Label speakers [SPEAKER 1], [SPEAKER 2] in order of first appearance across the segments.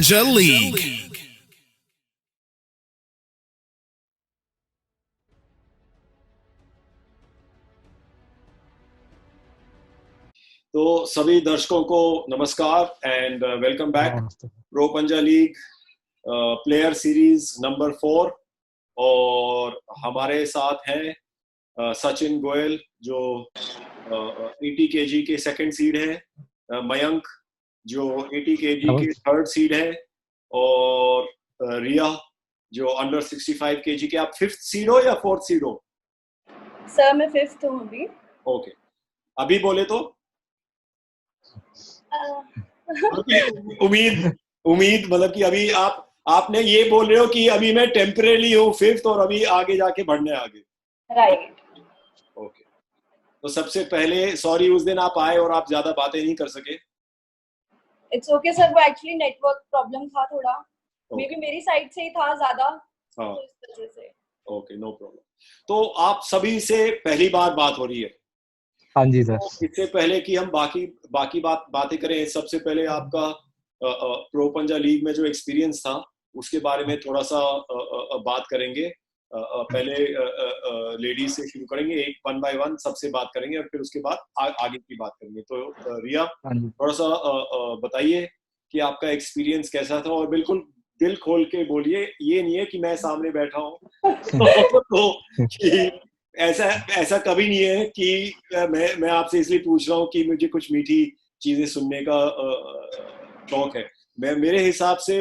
[SPEAKER 1] Panja League.
[SPEAKER 2] तो सभी दर्शकों को नमस्कार एंड वेलकम बैक। प्रो पंजा लीग प्लेयर सीरीज नंबर 4 और हमारे साथ हैं सचिन गोयल जो 80 केजी के सेकंड सीड है, मयंक जो 80 केजी के थर्ड सीड है और रिया जो अंडर 65 केजी के। आप 5th सीड हो या 4th सीड हो?
[SPEAKER 3] सर मैं 5th हूँ अभी।
[SPEAKER 2] ओके, अभी बोले तो उम्मीद मतलब कि अभी आपने ये बोल रहे हो कि अभी मैं टेम्परेरी हूँ 5th और अभी आगे जाके बढ़ने आगे।
[SPEAKER 3] राइट।
[SPEAKER 2] ओके, तो सबसे पहले सॉरी उस दिन आप आए और आप ज्यादा बातें नहीं कर सके।
[SPEAKER 3] इट्स ओके सर, वो एक्चुअली नेटवर्क प्रॉब्लम था थोड़ा, मे बी मेरी साइड से ही था ज्यादा,
[SPEAKER 2] हाँ
[SPEAKER 3] तो इस वजह से।
[SPEAKER 2] Okay, no problem. तो आप सभी से पहली बार बात हो रही है।
[SPEAKER 4] हाँ जी सर।
[SPEAKER 2] तो इससे पहले कि हम बाकी बातें करें, सबसे पहले आपका प्रो पंजा लीग में जो एक्सपीरियंस था उसके बारे में थोड़ा सा बात करेंगे। पहले लेडीज से शुरू करेंगे, एक 1 by 1 सबसे बात करेंगे और फिर उसके बाद आगे की बात करेंगे। तो रिया थोड़ा सा बताइए कि आपका एक्सपीरियंस कैसा था और बिल्कुल दिल खोल के बोलिए, ये नहीं है कि मैं सामने बैठा हूँ तो ऐसा कभी नहीं है कि मैं आपसे इसलिए पूछ रहा हूँ कि मुझे कुछ मीठी चीजें सुनने का शौक है। मेरे हिसाब से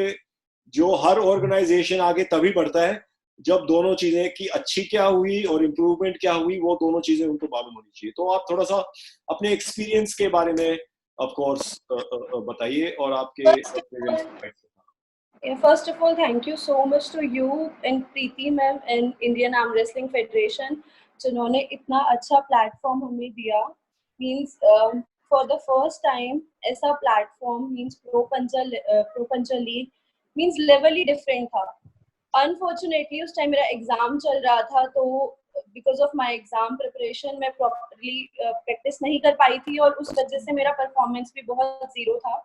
[SPEAKER 2] जो हर ऑर्गेनाइजेशन आगे तभी बढ़ता है जब दोनों चीजें कि अच्छी क्या हुई और इम्प्रूवमेंट क्या हुई, वो दोनों चीजें उनको मालूम होनी चाहिए। तो आप थोड़ा सा अपने एक्सपीरियंस के बारे में ऑफ कोर्स बताइए और आपके experience.
[SPEAKER 3] First of all, thank you so much to you and Preeti ma'am and Indian Arm Wrestling Federation जिन्होंने इतना अच्छा प्लेटफॉर्म हमें दिया। Means for the first time ऐसा प्लेटफॉर्म मींस प्रो पंजा लीग मींस लेवल ही डिफरेंट था। Unfortunately उस time मेरा एग्जाम चल रहा था, तो because of my exam preparation मैं प्रॉपरली प्रैक्टिस नहीं कर पाई थी और उस वजह से मेरा परफॉर्मेंस भी बहुत जीरो था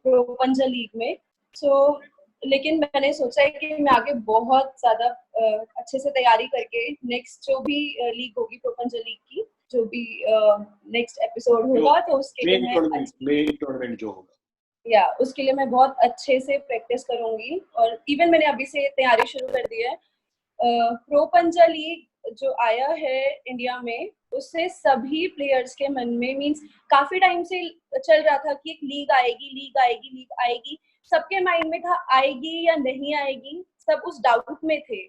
[SPEAKER 3] प्रो पंजा लीग में। लेकिन मैंने सोचा है कि मैं आगे बहुत ज्यादा अच्छे से तैयारी करके नेक्स्ट जो भी लीग होगी प्रो पंजा लीग की, जो भी नेक्स्ट एपिसोड होगा, तो उसके लिए
[SPEAKER 2] मेन टूर्नामेंट जो होगा
[SPEAKER 3] उसके लिए मैं बहुत अच्छे से प्रैक्टिस करूंगी। और इवन मैंने अभी से तैयारी शुरू कर दी है। प्रो पंजा लीग जो आया है इंडिया में, उससे सभी प्लेयर्स के मन में मींस काफी टाइम से चल रहा था कि एक लीग आएगी। सबके माइंड में था आएगी या नहीं आएगी, सब उस डाउट में थे।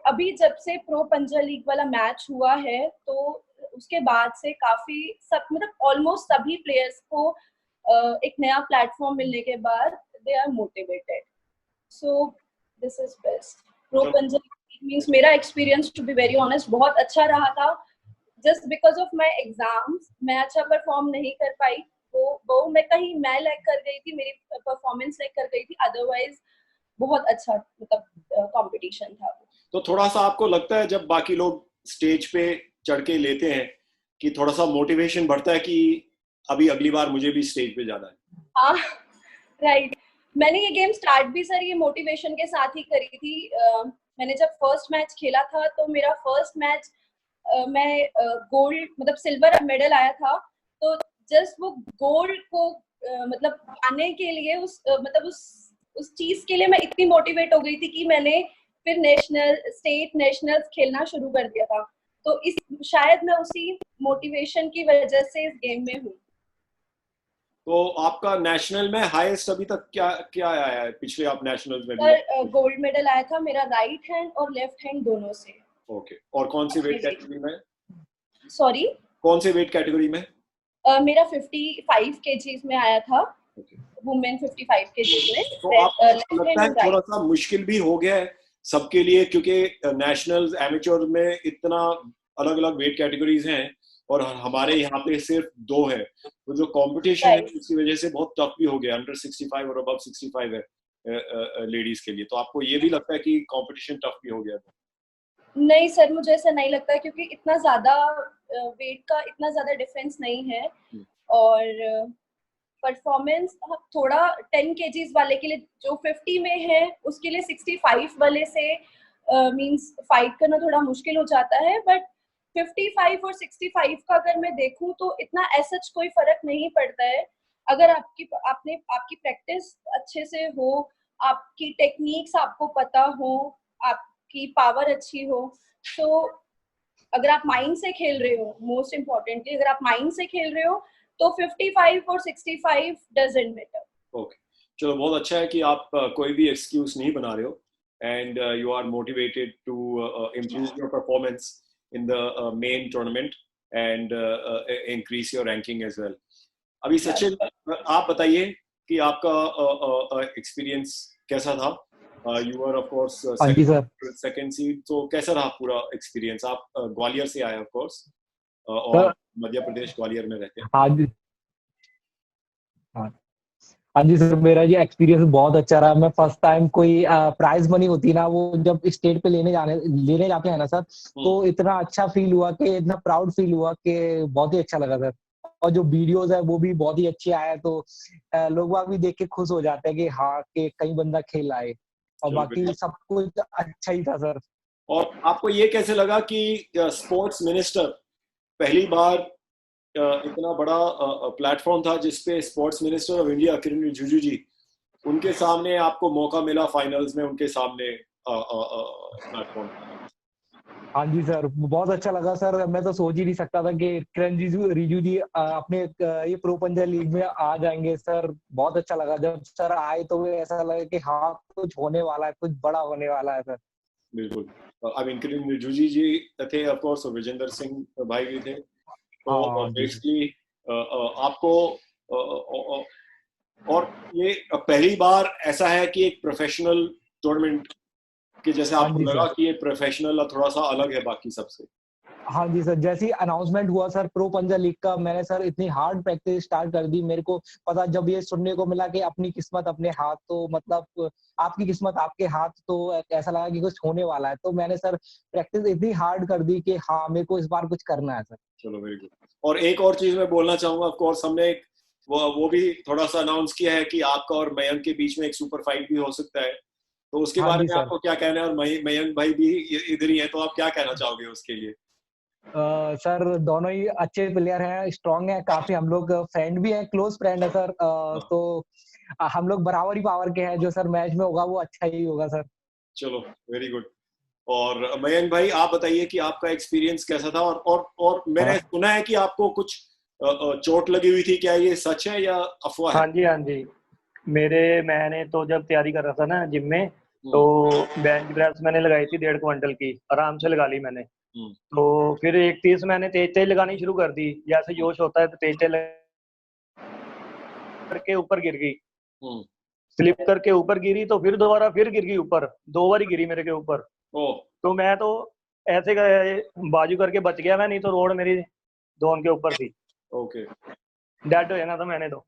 [SPEAKER 3] अभी जब से प्रो पंजा लीग वाला मैच हुआ है, तो उसके बाद से काफी सब मतलब ऑलमोस्ट सभी प्लेयर्स को एक नया प्लेटफॉर्म मिलने के बाद they are motivated. So this is best. Pro Panja means मेरा experience to be very honest बहुत अच्छा रहा था। Just because of my exams मैं अच्छा परफॉर्म नहीं कर पाई, वो मैं लैग कर गई थी, मेरी परफॉर्मेंस लैग कर गई थी। अदरवाइज बहुत अच्छा मतलब कंपटीशन था।
[SPEAKER 2] तो थोड़ा सा आपको लगता है जब बाकी लोग स्टेज पे चढ़ के लेते हैं कि थोड़ा सा मोटिवेशन बढ़ता है कि अभी अगली बार मुझे भी स्टेज पे जाना है?
[SPEAKER 3] हाँ राइट। मैंने ये गेम स्टार्ट भी सर ये मोटिवेशन के साथ ही करी थी। मैंने जब फर्स्ट मैच खेला था, तो मेरा फर्स्ट मैच मैं गोल्ड मतलब सिल्वर मेडल आया था। तो जस्ट वो गोल्ड को मतलब पाने के लिए उस चीज के लिए मैं इतनी मोटिवेट हो गई थी कि मैंने फिर नेशनल स्टेट नेशनल्स खेलना शुरू कर दिया था। तो शायद मैं उसी मोटिवेशन की वजह से इस गेम में हूँ।
[SPEAKER 2] तो आपका नेशनल में हाईएस्ट अभी तक क्या आया है? पिछले आप नेशनल में
[SPEAKER 3] सर गोल्ड मेडल आया था मेरा राइट हैंड और लेफ्ट हैंड दोनों से।
[SPEAKER 2] ओके, और कौन सी वेट कैटेगरी में?
[SPEAKER 3] सॉरी,
[SPEAKER 2] कौन से वेट कैटेगरी में?
[SPEAKER 3] मेरा 55 केजीज में आया था। वुमेन 55 केजीज में।
[SPEAKER 2] तो आपको लगता है थोड़ा सा मुश्किल भी हो गया है सबके लिए, क्योंकि नेशनल्स एमेच्योर में इतना अलग अलग वेट कैटेगरीज हैं और हमारे यहाँ पे सिर्फ 2 है, तो जो कंपटीशन है उसकी वजह से बहुत टफ भी हो गया। अंडर 65 और अबव 65 है लेडीज के लिए। तो आपको ये भी लगता है कि कंपटीशन टफ भी हो गया?
[SPEAKER 3] नहीं सर, मुझे ऐसा नहीं लगता, क्योंकि इतना ज्यादा वेट का इतना ज्यादा डिफरेंस नहीं है। और परफॉर्मेंस थोड़ा 10 kgs वाले के लिए जो 50 में है उसके लिए 65 वाले से मींस फाइट करना थोड़ा मुश्किल हो जाता है, बट 55 और 65 का अगर मैं देखूं तो इतना ऐसा कोई फर्क नहीं पड़ता है अगर आपकी प्रैक्टिस अच्छे से हो, आपकी टेक्निक्स आपको पता हो, आपकी पावर अच्छी हो। तो अगर आप माइंड से खेल रहे हो, मोस्ट इम्पोर्टेंटली अगर आप माइंड से खेल रहे हो तो 55 और 65 डजंट मैटर।
[SPEAKER 2] ओके, चलो बहुत अच्छा है कि आप कोई भी एक्सक्यूज नहीं बना रहे हो and you are motivated to improve your performance in the main tournament and increase your ranking as well. अभी सचिन, आप बताइए कि आपका एक्सपीरियंस कैसा था? You are of course second seed, तो कैसा रहा पूरा एक्सपीरियंस? आप ग्वालियर से आए ऑफ कोर्स, और मध्य प्रदेश ग्वालियर में रहते हैं।
[SPEAKER 1] हाँ जी, हाँ जी सर, मेरा ये एक्सपीरियंस बहुत अच्छा रहा। मैं फर्स्ट टाइम कोई प्राइज मनी होती ना, वो जब स्टेट पे लेने जाते हैं ना सर, तो इतना अच्छा फील हुआ, कि इतना प्राउड फील हुआ कि बहुत ही अच्छा लगा सर। और जो वीडियोस है वो भी बहुत ही अच्छे आए, तो लोग बाग भी देख के खुश हो जाते हैं कि हाँ, कि कई बंदा खेल आए। और बाकी सब कुछ अच्छा ही था सर।
[SPEAKER 2] और आपको ये कैसे लगा कि स्पोर्ट्स मिनिस्टर, पहली बार इतना बड़ा प्लेटफॉर्म था जिसपे स्पोर्ट्स मिनिस्टर ऑफ इंडिया किरण रिजिजू जी, उनके सामने आपको मौका मिला फाइनल्स में उनके सामने प्लेटफॉर्म?
[SPEAKER 1] हाँ जी सर, बहुत अच्छा लगा सर। मैं तो सोच ही नहीं सकता था कि किरण रिजिजू जी अपने ये प्रो पंजा लीग में आ जाएंगे सर। बहुत अच्छा लगा जब सर आए, तो ऐसा लगा कि हाँ, कुछ होने वाला है, कुछ बड़ा होने वाला है सर। बिल्कुल,
[SPEAKER 2] आई मीन किरण रिजिजू जी थे ऑफ कोर्स, विजेंद्र सिंह भाई भी थे। तो बेसिकली आपको और ये पहली बार ऐसा है कि एक प्रोफेशनल टूर्नामेंट कि जैसे आपको लगा कि ये प्रोफेशनल थोड़ा सा अलग है बाकी सबसे?
[SPEAKER 1] हाँ जी सर, जैसे अनाउंसमेंट हुआ सर प्रो पंजा लीग का, मैंने सर इतनी हार्ड प्रैक्टिस स्टार्ट कर दी। मेरे को पता जब ये सुनने को मिला कि अपनी किस्मत अपने हाथ, तो मतलब आपकी किस्मत आपके हाथ, तो ऐसा लगा कि कुछ होने वाला है। तो मैंने सर प्रैक्टिस इतनी हार्ड कर दी कि हाँ, मेरे को इस बार कुछ करना है सर।
[SPEAKER 2] चलो, वेरी गुड। और एक और चीज मैं बोलना चाहूंगा, ऑफ कोर्स हमने एक वो भी थोड़ा सा अनाउंस किया है कि आपका और मयंक के बीच में एक सुपर फाइट भी हो सकता है, तो उसके बारे में आपको क्या कहना है? और मयंक भाई भी इधर ही है, तो आप क्या कहना चाहोगे उसके लिए?
[SPEAKER 1] सर दोनों ही अच्छे प्लेयर हैं, स्ट्रांग हैं काफी। हम लोग फ्रेंड भी हैं, क्लोज फ्रेंड है सर। तो हम लोग बराबर ही पावर के हैं। जो सर मैच में होगा वो अच्छा ही होगा सर।
[SPEAKER 2] चलो, वेरी गुड। और मयंक भाई, आप बताइए कि आपका एक्सपीरियंस कैसा था? और मैंने सुना है कि आपको कुछ चोट लगी हुई थी, क्या ये सच है या अफवाह है?
[SPEAKER 4] हाँ जी, हाँ जी। मैंने तो जब तैयारी कर रहा था ना जिम में, तो बेंच प्रेस मैंने लगाई थी 1.5 क्विंटल की, आराम से लगा ली मैंने। तो फिर एक चीज मैंने तेज तेज लगानी शुरू कर दी, जैसे जोश होता है तो तेज तेज करके ऊपर गिर गई, स्लिप करके ऊपर गिरी, तो फिर दोबारा फिर गिर गई ऊपर, 2 बार गिरी मेरे के ऊपर। तो मैं तो ऐसे बाजू करके बच गया मैं, नहीं तो रोड मेरी दोन के ऊपर थी।
[SPEAKER 2] ओके,
[SPEAKER 4] डेड हो जाना था मैंने तो।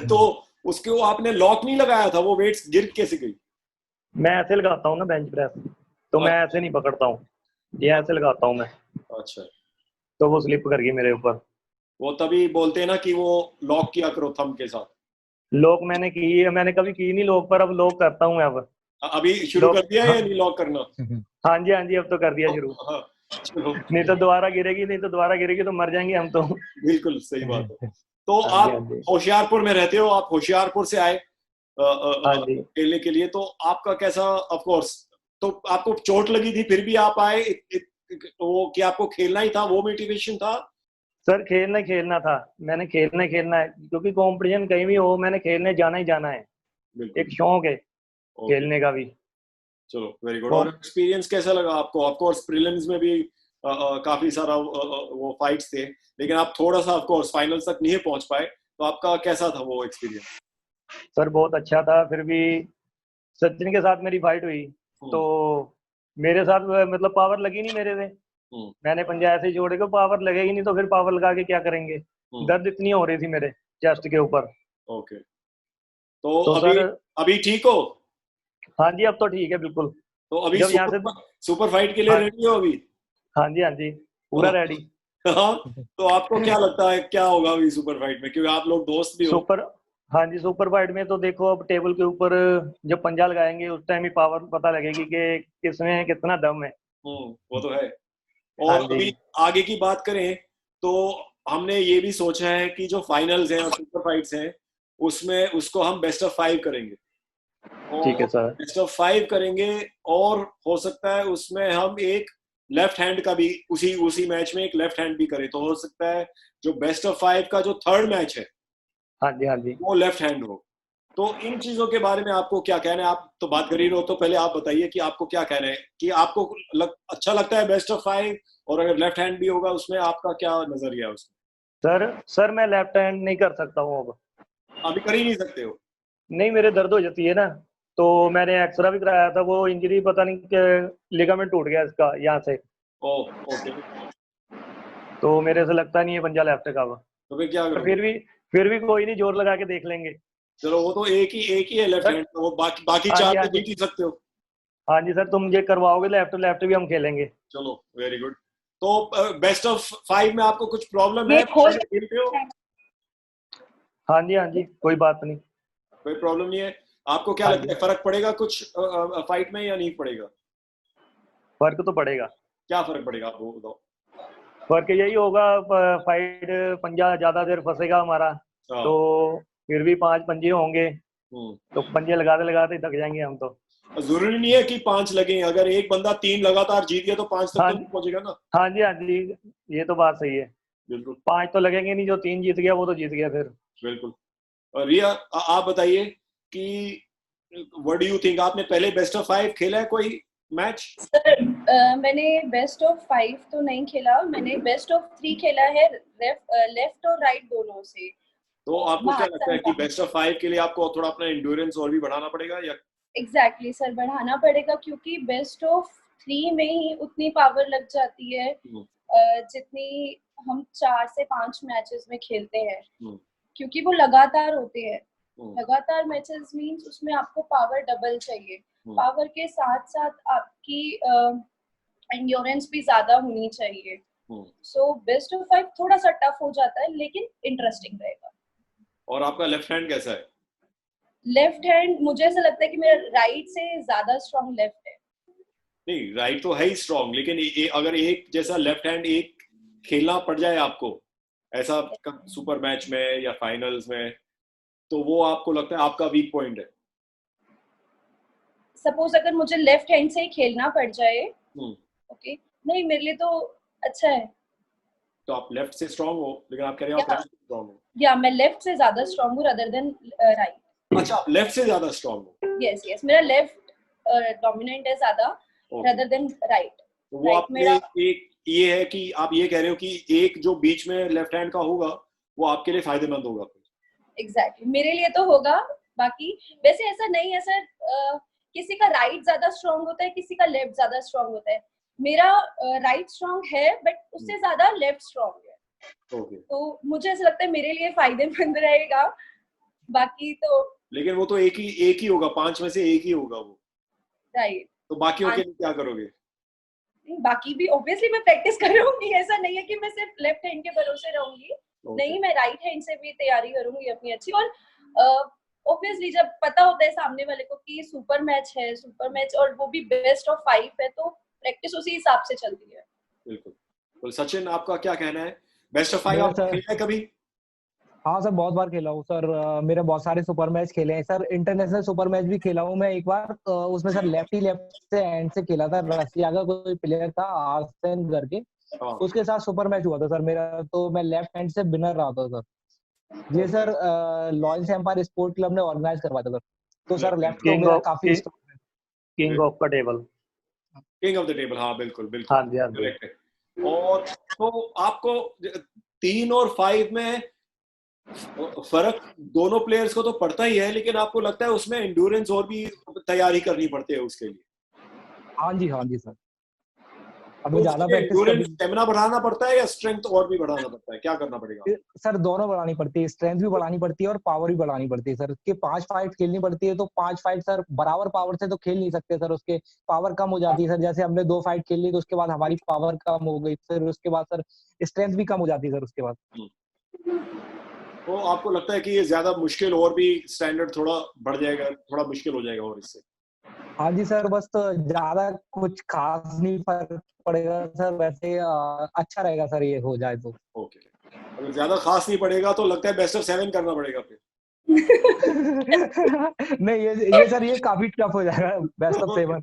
[SPEAKER 2] तो उसके वो आपने लॉक नहीं लगाया था? वो वेट्स गिर कैसे गई?
[SPEAKER 4] मैं ऐसे लगाता हूँ ना बेंच प्रेस, तो मैं ऐसे नहीं पकड़ता हूँ, ये ऐसे लगाता हूँ मैं।
[SPEAKER 2] अच्छा,
[SPEAKER 4] तो वो स्लिप कर गई मेरे ऊपर।
[SPEAKER 2] वो तभी बोलते हैं ना कि वो लॉक किया करो थंब के साथ।
[SPEAKER 4] लॉक मैंने कभी की नहीं लॉक, पर अब लॉक करता हूँ अब।
[SPEAKER 2] अभी शुरू कर दिया है या नहीं लॉक करना?
[SPEAKER 4] हाँ जी, हाँ जी, अब तो कर दिया शुरू। नहीं तो दोबारा गिरेगी तो मर जाएंगे हम तो।
[SPEAKER 2] बिल्कुल सही बात है। तो आप होशियारपुर में रहते हो, आप होशियारपुर से आए खेलने के लिए, तो आपका कैसा? ऑफ कोर्स, तो आपको चोट लगी थी फिर भी आप आए, वो क्या आपको खेलना ही था, वो मोटिवेशन था?
[SPEAKER 4] सर खेलना था, मैंने खेलना है, क्योंकि कंपटीशन कहीं भी हो, मैंने खेलने जाना ही जाना है। एक शौक है खेलने का भी।
[SPEAKER 2] चलो, वेरी गुड। और एक्सपीरियंस कैसा लगा आपको? ऑफ कोर्स प्रीलिम्स में भी काफी सारा वो फाइट्स थे, लेकिन आप थोड़ा सा ऑफ कोर्स फाइनल तक नहीं पहुंच पाए, तो आपका कैसा था वो एक्सपीरियंस?
[SPEAKER 4] सर बहुत अच्छा था। फिर भी सचिन के साथ मेरी फाइट हुई, तो मेरे साथ मतलब पावर लगी नहीं मेरे से। मैंने पंजा ऐसे जोड़े को, पावर लगेगी नहीं तो फिर पावर लगा के क्या करेंगे? दर्द इतनी हो रही थी मेरे चेस्ट के ऊपर।
[SPEAKER 2] ओके, तो अभी ठीक हो?
[SPEAKER 4] हाँ जी, अब तो ठीक है बिल्कुल।
[SPEAKER 2] तो अभी सुपर फाइट के लिए रेडी हो अभी?
[SPEAKER 4] हाँ जी, हाँ जी, पूरा रेडी।
[SPEAKER 2] हाँ, तो आपको क्या लगता है क्या होगा अभी सुपर फाइट में, क्योंकि आप लोग दोस्त भी हो?
[SPEAKER 4] हाँ जी, सुपर फाइट में तो देखो अब टेबल के ऊपर जब पंजा लगाएंगे उस टाइम ही पावर पता लगेगी कि किसमें कितना दम है।
[SPEAKER 2] वो तो है।
[SPEAKER 4] हाँ
[SPEAKER 2] और
[SPEAKER 4] जी।
[SPEAKER 2] अभी आगे की बात करें तो हमने ये भी सोचा है कि जो फाइनल्स हैं और सुपर फाइट्स हैं उसमें उसको हम बेस्ट ऑफ 5 करेंगे,
[SPEAKER 4] ठीक
[SPEAKER 2] और
[SPEAKER 4] है सर।
[SPEAKER 2] बेस्ट ऑफ 5 करेंगे, और हो सकता है उसमें हम एक लेफ्ट हैंड का भी उसी उसी मैच में एक लेफ्ट हैंड भी करें, तो हो सकता है जो बेस्ट ऑफ 5 का जो थर्ड मैच है
[SPEAKER 4] हाँ जी, हाँ जी।
[SPEAKER 2] वो लेफ्ट हैंड हो। तो इन चीजों के बारे में आपको क्या कहना है? आप तो बात कर ही रहे हो, तो पहले आप बताइए कि आपको क्या कहना है, कि आपको अच्छा लगता है बेस्ट ऑफ 5, और अगर लेफ्ट हैंड भी होगा उसमें आपका क्या नजरिया है उसमें?
[SPEAKER 4] सर मैं लेफ्ट हैंड नहीं कर सकता हूँ अब।
[SPEAKER 2] अभी कर ही नहीं सकते हो?
[SPEAKER 4] नहीं, मेरे दर्द हो जाती है ना, तो मैंने एक्सरा भी कराया था, वो इंजरी पता नहीं क्या लिगामेंट टूट गया इसका यहाँ से,
[SPEAKER 2] ओह, ओके।
[SPEAKER 4] तो मेरे से लगता नहीं है पंजा लेफ्ट का अब।
[SPEAKER 2] तो फिर क्या
[SPEAKER 4] पर
[SPEAKER 2] करोगे?
[SPEAKER 4] फिर भी कोई नहीं, जोर लगा के देख लेंगे।
[SPEAKER 2] चलो, वो तो एक ही है लेफ्ट
[SPEAKER 4] सर
[SPEAKER 2] हैंड, वो बाकी बाकी
[SPEAKER 4] हाँ
[SPEAKER 2] चार
[SPEAKER 4] जी, हाँ
[SPEAKER 2] तो
[SPEAKER 4] जी।
[SPEAKER 2] जीत ही सकते हो।
[SPEAKER 4] हाँ जी सर, तुम ये करवाओगे लेफ्ट लेफ्ट भी हम खेलेंगे।
[SPEAKER 2] चलो, वेरी गुड। तो बेस्ट ऑफ 5 में आपको कुछ प्रॉब्लम
[SPEAKER 3] ये
[SPEAKER 2] है?
[SPEAKER 3] हो
[SPEAKER 2] खेलते हो?
[SPEAKER 3] सकता है।
[SPEAKER 4] हाँ जी, हाँ जी, कोई बात नहीं।
[SPEAKER 2] कोई प्रॉब्लम नहीं है? आपको क्या
[SPEAKER 4] हाँ
[SPEAKER 2] लगता
[SPEAKER 4] जी,
[SPEAKER 2] है फर्क पड़ेगा कुछ फाइट में या नहीं पड़ेगा?
[SPEAKER 4] फर्क तो पड़ेगा।
[SPEAKER 2] क्या फर्क पड़ेगा आपको बताओ?
[SPEAKER 4] फर्क यही होगा, फाइट पंजा ज्यादा देर फंसेगा हमारा,
[SPEAKER 2] हाँ।
[SPEAKER 4] तो फिर भी 5 पंजे होंगे,
[SPEAKER 2] हम्म।
[SPEAKER 4] तो पंजे लगाते लगाते थक जाएंगे हम तो।
[SPEAKER 2] जरूरी नहीं है कि 5 लगे, अगर एक बंदा 3 लगातार जीत गया तो 5 तक
[SPEAKER 4] हाँ
[SPEAKER 2] तो नहीं पहुंचेगा ना।
[SPEAKER 4] हाँ जी, हाँ जी, ये तो बात सही है।
[SPEAKER 2] बिल्कुल
[SPEAKER 4] 5 तो लगेंगे नहीं, जो 3 जीत गया वो तो जीत गया फिर।
[SPEAKER 2] बिल्कुल। और रिया, आप बताइए कि व्हाट डू यू थिंक, आपने पहले बेस्ट ऑफ 5 खेला है कोई मैच?
[SPEAKER 3] सर मैंने बेस्ट ऑफ 5 तो नहीं खेला, मैंने बेस्ट ऑफ 3 खेला है, लेफ्ट और राइट दोनों से।
[SPEAKER 2] तो आपको क्या लगता है कि
[SPEAKER 3] महासंग्राम।
[SPEAKER 2] बेस्ट ऑफ 5 के लिए आपको थोड़ा अपना एंड्योरेंस और भी बढ़ाना पड़ेगा, या?
[SPEAKER 3] एग्जैक्टली सर, बढ़ाना पड़ेगा, क्योंकि बेस्ट ऑफ 3 में ही उतनी पावर लग जाती है जितनी हम 4 से 5 मैचेस में खेलते हैं, क्योंकि वो लगातार होते हैं। लगातार मैचेस मींस उसमें आपको पावर डबल चाहिए, पावर के साथ साथ आपकी एंड्योरेंस भी ज्यादा होनी चाहिए। सो बेस्ट ऑफ 5 थोड़ा सा टफ हो जाता है, लेकिन इंटरेस्टिंग रहेगा।
[SPEAKER 2] और आपका लेफ्ट हैंड कैसा है?
[SPEAKER 3] लेफ्ट हैंड मुझे ऐसा लगता है कि मेरा राइट से ज्यादा स्ट्रॉन्ग लेफ्ट है।
[SPEAKER 2] नहीं, राइट तो है ही स्ट्रॉन्ग, लेकिन अगर एक जैसा लेफ्ट हैंड एक खेलना पड़ जाए आपको ऐसा सुपर मैच में या फाइनल्स में, तो वो आपको लगता है आपका वीक पॉइंट है?
[SPEAKER 3] सपोज अगर मुझे लेफ्ट हैंड से ही खेलना पड़ जाए, ओके, नहीं मेरे लिए तो अच्छा है।
[SPEAKER 2] तो आप लेफ्ट से स्ट्रॉन्ग हो, लेकिन आप कह रहे हो आप राइट से स्ट्रॉन्ग हो?
[SPEAKER 3] या मैं लेफ्ट से ज्यादा स्ट्रॉन्ग हूँ रादर देन राइट।
[SPEAKER 2] अच्छा, आप लेफ्ट से ज्यादा स्ट्रॉन्ग हो?
[SPEAKER 3] यस यस, मेरा लेफ्ट डोमिनेंट है ज्यादा रादर देन राइट।
[SPEAKER 2] तो वो आपके एक ये है कि आप ये कह रहे हो कि एक जो बीच में लेफ्ट हैंड का होगा वो आपके लिए फायदेमंद होगा?
[SPEAKER 3] एग्जैक्टली, मेरे लिए तो होगा। बाकी वैसे ऐसा नहीं है सर, किसी का राइट ज्यादा स्ट्रॉन्ग होता है, किसी का लेफ्ट ज्यादा स्ट्रॉन्ग होता है। मेरा राइट स्ट्रॉन्ग है, बट उससे ज्यादा लेफ्ट स्ट्रॉन्ग है। तो मुझे ऐसा लगता है मेरे लिए फायदेमंद रहेगा। बाकी तो
[SPEAKER 2] लेकिन वो तो एक ही होगा, 5 में से एक ही होगा वो,
[SPEAKER 3] राइट।
[SPEAKER 2] तो बाकियों के लिए क्या करोगे?
[SPEAKER 3] बाकी भी ऑब्वियसली मैं प्रैक्टिस करूंगी, ऐसा नहीं है कि मैं सिर्फ लेफ्ट हैंड के भरोसे रहूंगी। नहीं, मैं राइट हैंड से भी तैयारी करूंगी अपनी अच्छी। और ऑब्वियसली जब पता होता है सामने वाले को कि सुपर मैच है, सुपर मैच और वो भी बेस्ट ऑफ 5 है, तो प्रैक्टिस उसी हिसाब से चलती है।
[SPEAKER 2] बिल्कुल। तो सचिन, आपका क्या कहना है? बेस्ट ऑफ 5 आपने खेला है कभी?
[SPEAKER 1] हाँ सर, बहुत बार खेला हूँ सर। मेरे बहुत सारे सुपर मैच खेले हैं सर। इंटरनेशनल सुपर मैच भी खेला हूँ मैं एक बार। उसमें सर लेफ्ट से एंड से खेला था। रसिया का कोई प्लेयर था आर्सेन करके, उसके साथ सुपर मैच हुआ था सर मेरा। तो मैं लेफ्ट हैंड से विनर रहा था सर। ये sir Lions Empire Sport Club ने ऑर्गेनाइज करवाया था सर। तो सर लेफ्ट तो मेरा काफी स्ट्रॉन्ग है।
[SPEAKER 4] King of the table.
[SPEAKER 2] King of the table, हाँ बिल्कुल बिल्कुल।
[SPEAKER 4] हाँ जी, हाँ जी।
[SPEAKER 2] करेक्ट है। और तो आपको 3 और 5 में फर्क दोनों प्लेयर्स को तो पड़ता ही है, लेकिन आपको लगता है उसमें एंड्योरेंस और भी तैयारी करनी पड़ती है उसके लिए?
[SPEAKER 1] हाँ जी सर। अभी ज्यादा प्रैक्टिस करनी।
[SPEAKER 2] स्टेमिना बढ़ाना पड़ता है या स्ट्रेंथ और भी बढ़ाना पड़ता है, क्या करना पड़ेगा?
[SPEAKER 1] सर दोनों बढ़ानी पड़ती है, स्ट्रेंथ भी बढ़ानी पड़ती है और पावर भी बढ़ानी पड़ती है सर। उसके 5 फाइट खेलनी पड़ती है, तो 5 फाइट सर बराबर पावर से तो खेल नहीं सकते सर, उसके पावर कम हो जाती है सर। जैसे हमने 2 फाइट खेल ली तो उसके बाद हमारी पावर कम हो गई, फिर उसके बाद सर स्ट्रेंथ भी कम हो जाती है सर उसके बाद।
[SPEAKER 2] तो आपको लगता है कि ये ज्यादा मुश्किल और भी स्टैंडर्ड थोड़ा बढ़ जाएगा, थोड़ा मुश्किल हो जाएगा और इससे?
[SPEAKER 1] हाँ जी सर, बस तो ज्यादा कुछ खास नहीं फर्क पड़ेगा सर, वैसे अच्छा रहेगा सर ये हो जाए तो।
[SPEAKER 2] ओके, अगर ज्यादा खास नहीं पड़ेगा तो लगता है बेस्ट ऑफ 7 करना पड़ेगा फिर।
[SPEAKER 1] नहीं ये सर ये काफी टफ हो जाएगा, बेस्ट ऑफ 7।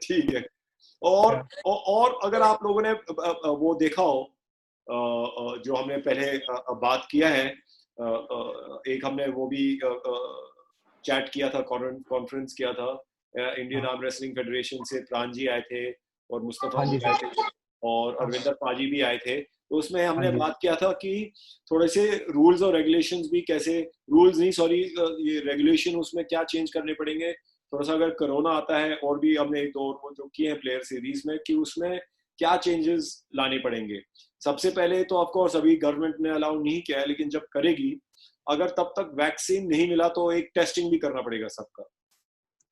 [SPEAKER 2] ठीक है। और अगर आप लोगों ने वो देखा हो जो हमने पहले बात किया है, एक हमने वो भी चैट किया था, कॉन्फ्रेंस किया था इंडियन आर्म रेसलिंग फेडरेशन से, प्राण जी आए थे और मुस्तफा जी आए थे और अरविंदर पाजी भी आए थे। तो उसमें हमने बात किया था कि थोड़े से रूल्स और रेगुलेशंस भी कैसे, रूल्स नहीं सॉरी, ये रेगुलेशन उसमें क्या चेंज करने पड़ेंगे थोड़ा सा, अगर कोरोना आता है, और भी हमने एक दो वो जो किए हैं प्लेयर सीरीज में कि उसमें क्या चेंजेस लाने पड़ेंगे। सबसे पहले तो ऑफकोर्स अभी गवर्नमेंट ने अलाउ नहीं किया है, लेकिन जब करेगी, अगर तब तक वैक्सीन नहीं मिला तो एक टेस्टिंग भी करना पड़ेगा सबका।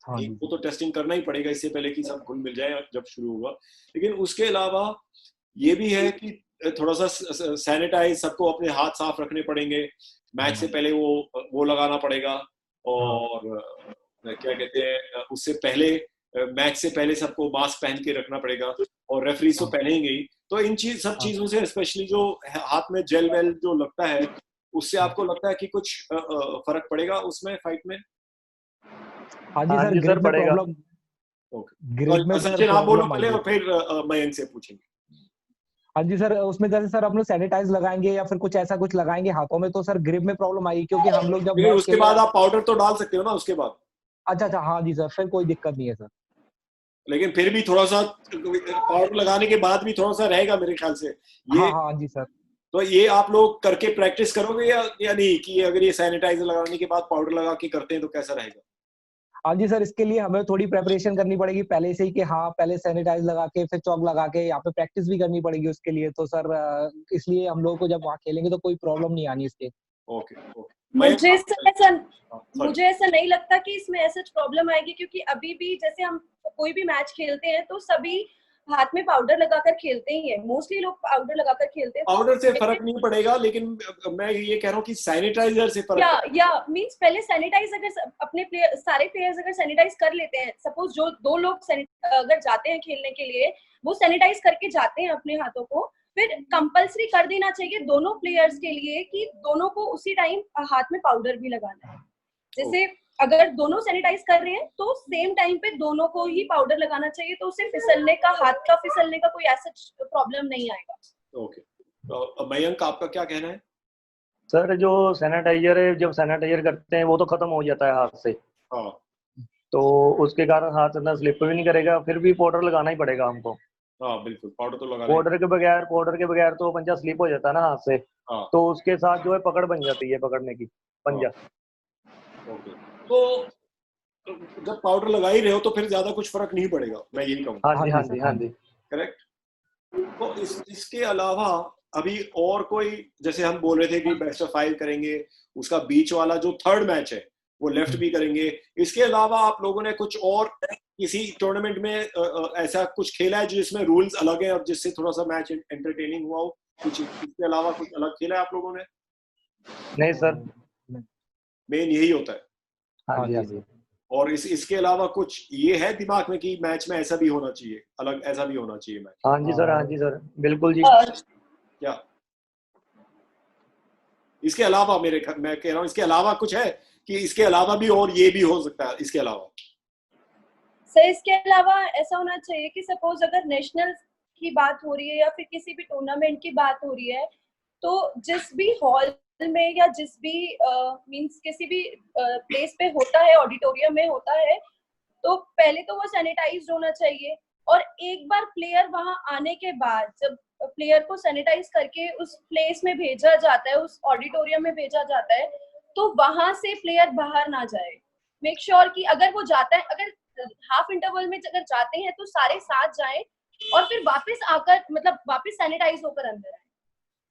[SPEAKER 2] वो तो टेस्टिंग करना ही पड़ेगा इससे पहले कि सब घुल मिल जाए जब शुरू होगा। लेकिन उसके अलावा ये भी है कि थोड़ा सा सैनिटाइज, सबको अपने हाथ साफ रखने पड़ेंगे, मैच से पहले वो लगाना पड़ेगा, और क्या कहते हैं उससे पहले, मैच से पहले सबको मास्क पहन के रखना पड़ेगा, और रेफरीज तो पहनेंगे ही। तो इन सब चीजों से, स्पेशली जो हाथ में जेल वेल जो लगता है, उससे आपको लगता है कि कुछ फर्क पड़ेगा उसमें फाइट में?
[SPEAKER 1] हाँ जी सर,
[SPEAKER 4] सर पड़ेगा।
[SPEAKER 2] ग्रिप में सचिन आप बोलो पहले और फिर मयंक से पूछेंगे।
[SPEAKER 1] हाँ जी सर, उसमें जैसे सर हम लोग सैनिटाइज लगाएंगे या फिर कुछ ऐसा कुछ लगाएंगे हाथों में, तो सर ग्रिप में प्रॉब्लम आएगी, क्योंकि हम लोग जब
[SPEAKER 2] उसके बाद आप पाउडर तो डाल सकते हो ना उसके बाद?
[SPEAKER 1] अच्छा, हाँ जी सर, फिर कोई दिक्कत नहीं है सर।
[SPEAKER 2] लेकिन फिर भी थोड़ा सा पाउडर लगाने के बाद भी थोड़ा सा रहेगा मेरे ख्याल से ये।
[SPEAKER 1] हाँ जी सर।
[SPEAKER 2] तो ये आप लोग करके प्रैक्टिस करोगे या नहीं, कि अगर ये सैनिटाइजर लगाने के बाद पाउडर लगा के करते हैं तो कैसा रहेगा?
[SPEAKER 1] हाँ जी सर, इसके लिए हमें थोड़ी प्रेपरेशन करनी पड़ेगी पहले से ही, कि हाँ पहले सैनिटाइज लगा के फिर चौक लगा के यहाँ पे प्रैक्टिस भी करनी पड़ेगी उसके लिए। तो सर इसलिए हम लोगों को जब वहाँ खेलेंगे तो कोई प्रॉब्लम नहीं आनी इसके।
[SPEAKER 2] ओके।
[SPEAKER 3] मुझे ऐसा नहीं लगता कि इसमें ऐसा प्रॉब्लम आएगी, क्योंकि अभी भी जैसे हम कोई भी मैच खेलते हैं तो सभी हाथ में पाउडर लगाकर खेलते ही है, मोस्टली लोग पाउडर लगाकर खेलते हैं।
[SPEAKER 2] पाउडर से फर्क नहीं पड़ेगा, लेकिन मैं ये कह रहा हूँ कि सैनिटाइजर से फर्क
[SPEAKER 3] या मींस पहले सैनिटाइज, अगर अपने सारे प्लेयर्स अगर सैनिटाइज कर लेते हैं, सपोज जो 2 लोग अगर जाते हैं खेलने के लिए, वो सैनिटाइज करके जाते हैं अपने हाथों को, फिर कंपलसरी कर देना चाहिए दोनों प्लेयर्स के लिए कि दोनों को उसी टाइम हाथ में पाउडर भी लगाना है। जैसे अगर दोनों सैनिटाइज कर रहे हैं तो सेम टाइम पे दोनों को ही पाउडर लगाना चाहिए, तो उससे फिसलने का, हाथ का फिसलने का कोई ऐसा प्रॉब्लम नहीं आएगा।
[SPEAKER 2] ओके, तो मयंक आपका क्या कहना है?
[SPEAKER 4] सर जो सैनिटाइजर है, जब सैनिटाइजर करते हैं वो तो खत्म हो जाता है हाथ से,
[SPEAKER 2] हाँ,
[SPEAKER 4] तो उसके कारण हाथ ना स्लिप भी नहीं करेगा, फिर भी पाउडर लगाना ही पड़ेगा हमको।
[SPEAKER 2] हाँ बिल्कुल, पाउडर तो लगाना।
[SPEAKER 4] पाउडर के बगैर तो पंजा स्लिप हो जाता है ना हाथ से।
[SPEAKER 2] हाँ।
[SPEAKER 4] तो उसके साथ जो है पकड़ बन जाती है, पकड़ने की पंजा।
[SPEAKER 2] ओके, तो जब पाउडर लगा ही रहे हो तो फिर ज्यादा कुछ फर्क नहीं पड़ेगा, मैं यही कहूँगा।
[SPEAKER 4] हाँ जी
[SPEAKER 2] करेक्ट। तो इसके अलावा अभी और कोई, जैसे हम बोल रहे थे कि बेस्ट ऑफ 5 करेंगे, उसका बीच वाला जो थर्ड मैच है वो लेफ्ट भी करेंगे। इसके अलावा आप लोगों ने कुछ और किसी टूर्नामेंट में ऐसा कुछ खेला है जिसमें रूल्स अलग हैं और जिससे थोड़ा सा मैच एंटरटेनिंग हुआ हो? कुछ इसके अलावा कुछ अलग खेला है आप लोगों ने?
[SPEAKER 4] नहीं सर,
[SPEAKER 2] मेन यही होता है।
[SPEAKER 4] हाँ जी।
[SPEAKER 2] और इसके अलावा कुछ ये है दिमाग में कि मैच में ऐसा भी होना चाहिए, अलग ऐसा भी होना चाहिए मैच?
[SPEAKER 4] हाँ जी सर, बिल्कुल जी।
[SPEAKER 2] क्या इसके अलावा, मैं कह रहा हूँ इसके अलावा कुछ है कि इसके अलावा भी और ये भी हो सकता है इसके अलावा?
[SPEAKER 3] सर इसके अलावा ऐसा होना चाहिए कि सपोज अगर नेशनल की बात हो रही है या फिर किसी भी टूर्नामेंट की बात हो रही है, तो जिस भी हॉल में या जिस भी मींस किसी भी प्लेस पे होता है, ऑडिटोरियम में होता है, तो पहले तो वो सैनिटाइज्ड होना चाहिए। और एक बार प्लेयर वहां आने के बाद जब प्लेयर को सैनिटाइज करके उस प्लेस में भेजा जाता है, उस ऑडिटोरियम में भेजा जाता है, तो वहां से प्लेयर बाहर ना जाए। मेक श्योर कि अगर वो जाता है, अगर हाफ इंटरवल में अगर जाते हैं तो सारे साथ जाएं, और फिर वापस आकर मतलब वापस सैनिटाइज होकर अंदर आए।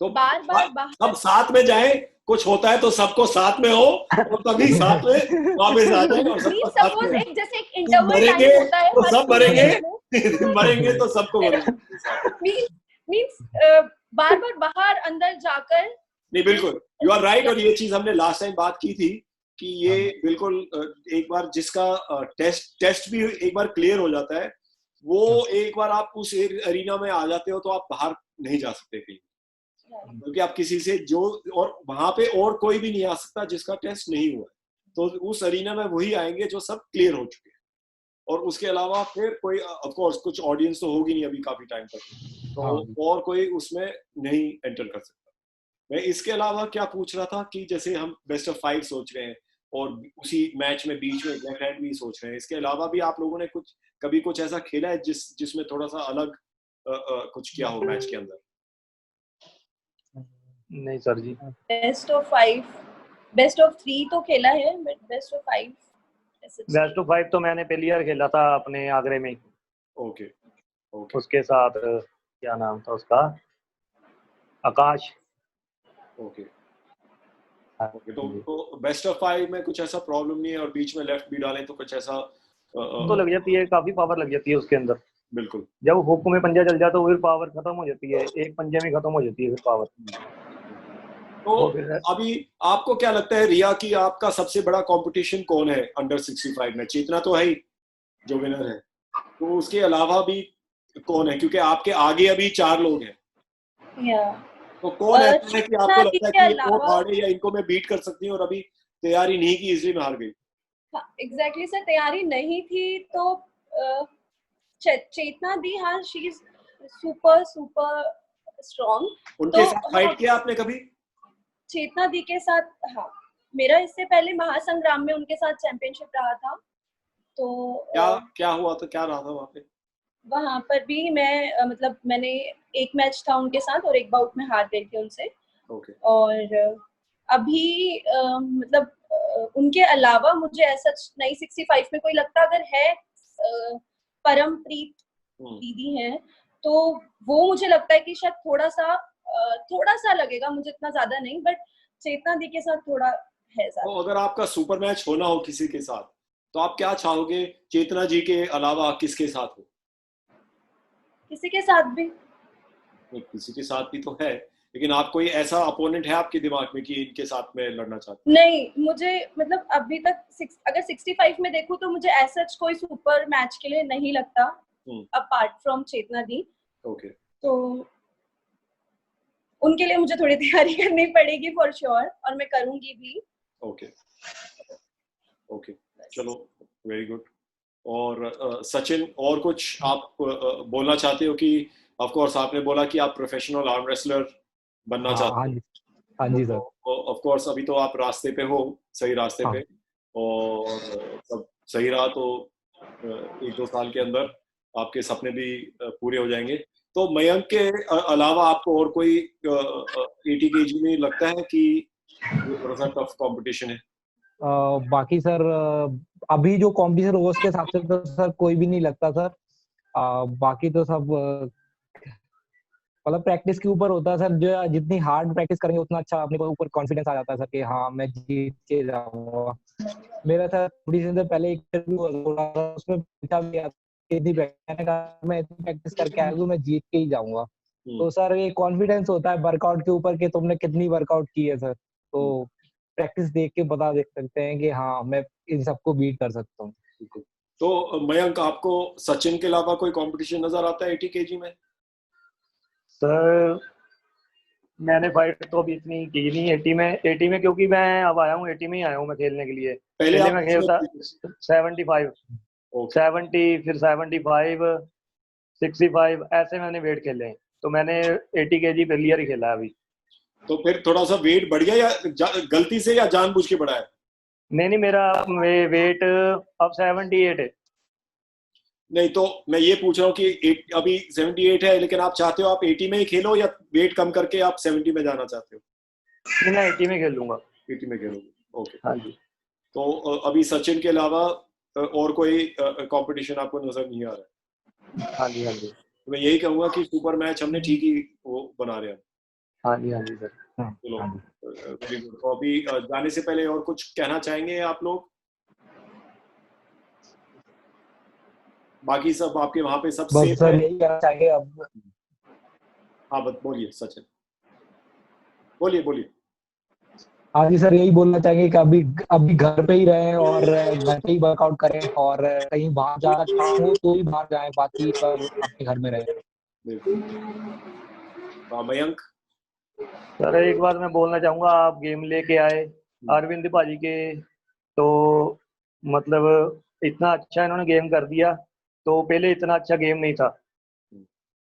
[SPEAKER 2] तो
[SPEAKER 3] बार बार
[SPEAKER 2] सब साथ में जाए, कुछ होता है तो सबको साथ में हो और तभी साथ में वापस आ जाए और सबको साथ में।
[SPEAKER 3] एक जैसे एक इंटरवल
[SPEAKER 2] मरेंगे
[SPEAKER 3] टाइम होता है
[SPEAKER 2] तो सब मरेंगे,
[SPEAKER 3] मरेंगे
[SPEAKER 2] तो सबको मरेंगे।
[SPEAKER 3] मींस बार बार बाहर अंदर जाकर
[SPEAKER 2] नहीं, बिल्कुल यू आर राइट। और ये चीज हमने लास्ट टाइम बात की थी कि ये बिल्कुल एक बार जिसका टेस्ट भी एक बार क्लियर हो जाता है, वो एक बार आप उस एरिना में आ जाते हो तो आप बाहर नहीं जा सकते कहीं, क्योंकि आप किसी से जो और वहां पे और कोई भी नहीं आ सकता जिसका टेस्ट नहीं हुआ है। तो उस एरिना में वही आएंगे जो सब क्लियर हो चुके हैं, और उसके अलावा फिर कोई ऑफ कोर्स कुछ ऑडियंस तो होगी नहीं अभी काफी टाइम तक, तो और कोई उसमें नहीं एंटर कर सकता। मैं इसके अलावा क्या पूछ रहा था कि जैसे हम बेस्ट ऑफ 5 सोच रहे हैं और उसी मैच में बीच में लेफ्ट हैंड भी सोच रहे हैं, इसके अलावा भी आप लोगों ने कभी कुछ ऐसा खेला है जिसमें थोड़ा सा अलग कुछ किया हो मैच के अंदर?
[SPEAKER 4] नहीं sir ji.
[SPEAKER 3] Best of 5, best of 3 तो खेला है, बट बेस्ट ऑफ
[SPEAKER 4] 5 तो मैंने पहली बार खेला था अपने आगरे में।
[SPEAKER 2] ओके।
[SPEAKER 4] उसके साथ क्या नाम था उसका, आकाश।
[SPEAKER 2] ओके। तो बेस्ट ऑफ 5 में कुछ ऐसा प्रॉब्लम नहीं है, और बीच में लेफ्ट भी डालें तो कुछ ऐसा
[SPEAKER 4] तो लग जाती है, काफी पावर लग जाती है उसके अंदर।
[SPEAKER 2] बिल्कुल,
[SPEAKER 4] जब हुक में पंजा चल जाता है तो फिर पावर खत्म हो जाती है, एक पंजे में खत्म हो जाती है फिर पावर।
[SPEAKER 2] तो अभी आपको क्या लगता है रिया की आपका सबसे बड़ा कंपटीशन कौन है अंडर 65 में? चेतना तो है ही जो विनर है, तो उसके अलावा भी कौन है? क्योंकि आपके आगे अभी 4 लोग हैं, तो कौन ऐसा है कि आपको लगता है कि ये बहुत हार्ड है या इनको मैं बीट कर सकती हूँ और अभी तैयारी नहीं की इसलिए मैं हार गई?
[SPEAKER 3] एग्जैक्टली सर, तैयारी नहीं थी तो चेतना दी, हाँ शी इज सुपर स्ट्रॉन्ग।
[SPEAKER 2] उनके साथ फाइट किया आपने कभी?
[SPEAKER 3] चेतना दी के साथ हाँ, मेरा इससे पहले महासंग्राम में उनके साथ चैंपियनशिप रहा था। तो
[SPEAKER 2] क्या हुआ था, क्या रहा था वहाँ पे?
[SPEAKER 3] वहां पर भी मैं मतलब मैंने एक मैच था उनके साथ और एक बाउट में हार गई थी उनसे। और अभी मतलब उनके अलावा मुझे ऐसा नई 65 में कोई लगता अगर है, परमप्रीत दीदी हैं, तो वो मुझे लगता है कि शायद थोड़ा सा लगेगा, मुझे इतना ज्यादा नहीं, बट चेतना दी के साथ थोड़ा है ज्यादा।
[SPEAKER 2] तो अगर आपका सुपर मैच होना हो किसी के साथ तो आप क्या चाहोगे? चेतना जी के अलावा किसके साथ हो?
[SPEAKER 3] किसी के साथ भी।
[SPEAKER 2] किसी के साथ भी तो है, लेकिन आप कोई ऐसा अपोनेंट है आपके दिमाग में कि इनके साथ में लड़ना चाहते?
[SPEAKER 3] नहीं, मुझे मतलब अभी तक अगर 65 में देखूं तो मुझे ऐसा कोई सुपर मैच के लिए नहीं लगता apart from Chetna di.
[SPEAKER 2] Okay.
[SPEAKER 3] तो उनके लिए मुझे थोड़ी तैयारी करनी पड़ेगी फॉर श्योर, और मैं करूंगी भी।
[SPEAKER 2] ओके, चलो, वेरी गुड। और सचिन, और कुछ आप बोलना चाहते हो कि ऑफ कोर्स आपने बोला कि आप प्रोफेशनल आर्म रेसलर बनना चाहते हो?
[SPEAKER 1] हाँ जी सर।
[SPEAKER 2] ऑफ कोर्स अभी तो आप रास्ते पे हो, सही रास्ते पे, और सब सही रहा तो 1-2 साल के अंदर आपके सपने भी पूरे हो जाएंगे। तो मयंक के अलावा आपको और कोई 80 kg में लगता है कि थोड़ा सा टफ कंपटीशन है?
[SPEAKER 1] बाकी सर अभी जो कंपटीशन होगा उसके हिसाब से तो सर कोई भी नहीं लगता सर। बाकी तो सब मतलब प्रैक्टिस के ऊपर होता है सर, जो जितनी हार्ड प्रैक्टिस करेंगे उतना अच्छा अपने को ऊपर कॉन्फिडेंस आ जाता है सर कि हाँ मैं जीत के जाऊंगा। मेरा सर थोड़ी दिन से पहले इंटरव्यू हुआ था, उसमें पूछा भी इतनी प्रैक्टिस करके आया हूँ, मैं जीत के ही जाऊंगा। तो सर ये कॉन्फिडेंस होता है वर्कआउट के ऊपर कि तुमने कितनी वर्कआउट की है सर, तो प्रैक्टिस देख के बता देख सकते हैं कि हाँ मैं इन सबको बीट कर सकता हूँ।
[SPEAKER 2] तो मयंक, आपको सचिन के अलावा कोई कंपटीशन नजर आता है 80 kg में?
[SPEAKER 4] सर मैंने फाइट तो अभी इतनी की नहीं 80 में, क्योंकि मैं अब आया हूँ 80 में ही आया हूँ मैं खेलने के लिए। पहले मैं खेलता 75, 70, फिर 75, 65 ऐसे मैंने वेट खेले हैं, तो मैंने 80 kg पहली बार ही खेला है अभी।
[SPEAKER 2] तो फिर थोड़ा सा वेट बढ़ गया या गलती से या जानबूझ के बढ़ाया?
[SPEAKER 4] नहीं, मेरा वेट अब 78 है।
[SPEAKER 2] नहीं, तो मैं ये पूछ रहा हूँ कि अभी 78 है, लेकिन आप चाहते हो आप 80 में ही खेलो या वेट कम करके आप 70 में जाना चाहते हो?
[SPEAKER 4] मैं 80 में खेलूंगा।
[SPEAKER 2] 80 में खेलोगे, ओके।
[SPEAKER 4] हाँ जी।
[SPEAKER 2] तो अभी सचिन के अलावा और कोई कंपटीशन आपको नजर नहीं आ रहा है?
[SPEAKER 4] हाँ जी।
[SPEAKER 2] तो मैं यही कहूंगा कि सुपर मैच हमने ठीक ही वो बना रहे हैं।
[SPEAKER 4] हाँ जी सर।
[SPEAKER 2] चलो वेरी गुड। तो अभी जाने से पहले और कुछ कहना चाहेंगे आप लोग? बाकी सब आपके वहां पे सब
[SPEAKER 1] बस
[SPEAKER 2] सेफ
[SPEAKER 1] सर
[SPEAKER 2] है?
[SPEAKER 1] यही कहना चाहेंगे अब।
[SPEAKER 2] हाँ बोलिए सचिन, बोलिए।
[SPEAKER 1] हाँ जी सर, यही बोलना चाहेंगे कि अभी घर पे ही रहें और घर पे ही वर्कआउट करें, और कहीं बाहर जाना काम हो तो ही बाहर जाएं, बाकी पर अपने घर में रहें।
[SPEAKER 2] बिल्कुल। मयंक?
[SPEAKER 4] सर एक बात मैं बोलना चाहूंगा, आप गेम लेके आए अरविंद भाजी के, तो मतलब इतना अच्छा इन्होंने गेम कर दिया, तो पहले इतना अच्छा गेम नहीं था।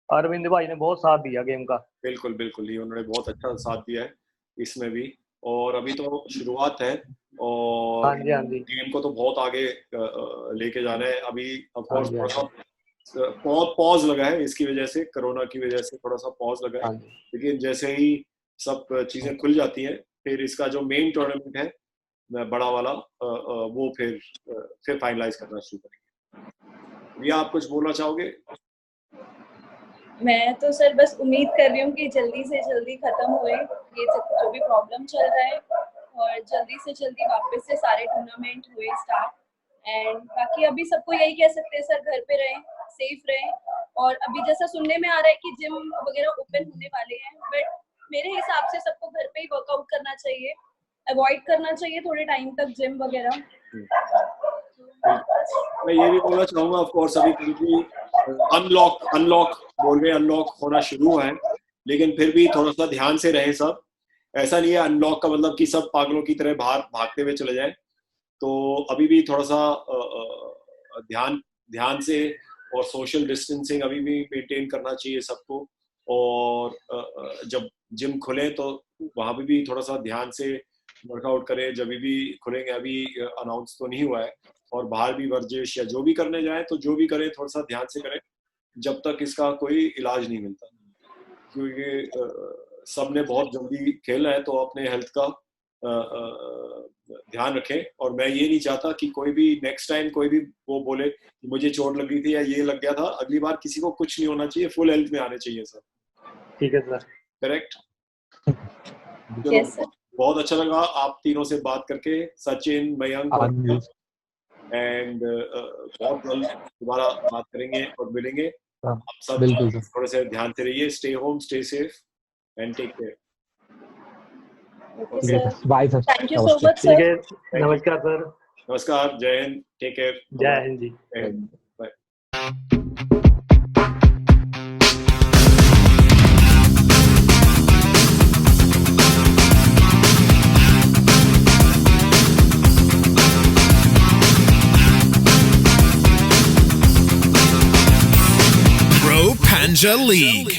[SPEAKER 4] अरविंद भाई ने बहुत साथ दिया गेम का।
[SPEAKER 2] बिल्कुल ये उन्होंने बहुत अच्छा साथ दिया है इसमें भी, और अभी तो शुरुआत है और
[SPEAKER 4] हाँ जी
[SPEAKER 2] गेम को तो बहुत आगे लेके जाना है। अभी ऑफ कोर्स
[SPEAKER 4] हाँ जी,
[SPEAKER 2] थोड़ा सा पॉज लगा है इसकी वजह से, कोरोना की वजह से थोड़ा सा पॉज लगा है, लेकिन जैसे ही सब चीजें खुल जाती हैं फिर इसका जो मेन टूर्नामेंट है बड़ा वाला वो फिर फाइनलाइज करना शुरू करेंगे। या आप कुछ बोलना चाहोगे?
[SPEAKER 3] मैं तो सर बस उम्मीद कर रही हूँ कि जल्दी से जल्दी खत्म होए ये जो भी प्रॉब्लम चल रहा है, और जल्दी से जल्दी वापस से सारे टूर्नामेंट हुए स्टार्ट। एंड बाकी अभी सबको यही कह सकते हैं सर, घर पे रहें, सेफ रहें। और अभी जैसा सुनने में आ रहा है कि जिम वगैरह ओपन होने वाले हैं, बट मेरे हिसाब से सबको घर पे ही वर्कआउट करना चाहिए, अवॉइड करना चाहिए थोड़े टाइम तक जिम वगैरह।
[SPEAKER 2] मैं ये भी बोलना चाहूंगा, ऑफ कोर्स अभी अनलॉक होना शुरू हुआ है, लेकिन फिर भी थोड़ा सा ध्यान से रहें सब। ऐसा नहीं है अनलॉक का मतलब कि सब पागलों की तरह बाहर भागते हुए चले जाएं, तो अभी भी थोड़ा सा ध्यान से और सोशल डिस्टेंसिंग अभी भी मेंटेन करना चाहिए सबको। और जब जिम खुले तो वहां पे भी थोड़ा सा ध्यान से वर्कआउट करें, जब भी खुलेंगे, अभी अनाउंस तो नहीं हुआ है। और बाहर भी वर्जिश या जो भी करने जाए तो जो भी करें थोड़ा सा ध्यान से करें जब तक इसका कोई इलाज नहीं मिलता, क्योंकि सबने बहुत जल्दी खेलना है, तो अपने हेल्थ का ध्यान रखें। और मैं ये नहीं चाहता कि कोई भी नेक्स्ट टाइम कोई भी वो बोले कि मुझे चोट लग गई थी या ये लग गया था, अगली बार किसी को कुछ नहीं होना चाहिए, फुल हेल्थ में आने चाहिए सर।
[SPEAKER 4] ठीक है सर।
[SPEAKER 2] करेक्ट?
[SPEAKER 3] Yes, sir.
[SPEAKER 2] बहुत अच्छा लगा आप तीनों से बात करके, सचिन, मयंक, एंड बहुत जल्द दोबारा बात करेंगे और मिलेंगे। आप सब थोड़े से ध्यान से रहिए, stay home, stay safe and take care.
[SPEAKER 1] Bye sir,
[SPEAKER 3] thank you so much sir.
[SPEAKER 4] नमस्कार सर।
[SPEAKER 2] नमस्कार, जय हिंद, टेक केयर।
[SPEAKER 4] जय Hind ji.
[SPEAKER 2] Bye.
[SPEAKER 5] Pro Panja League.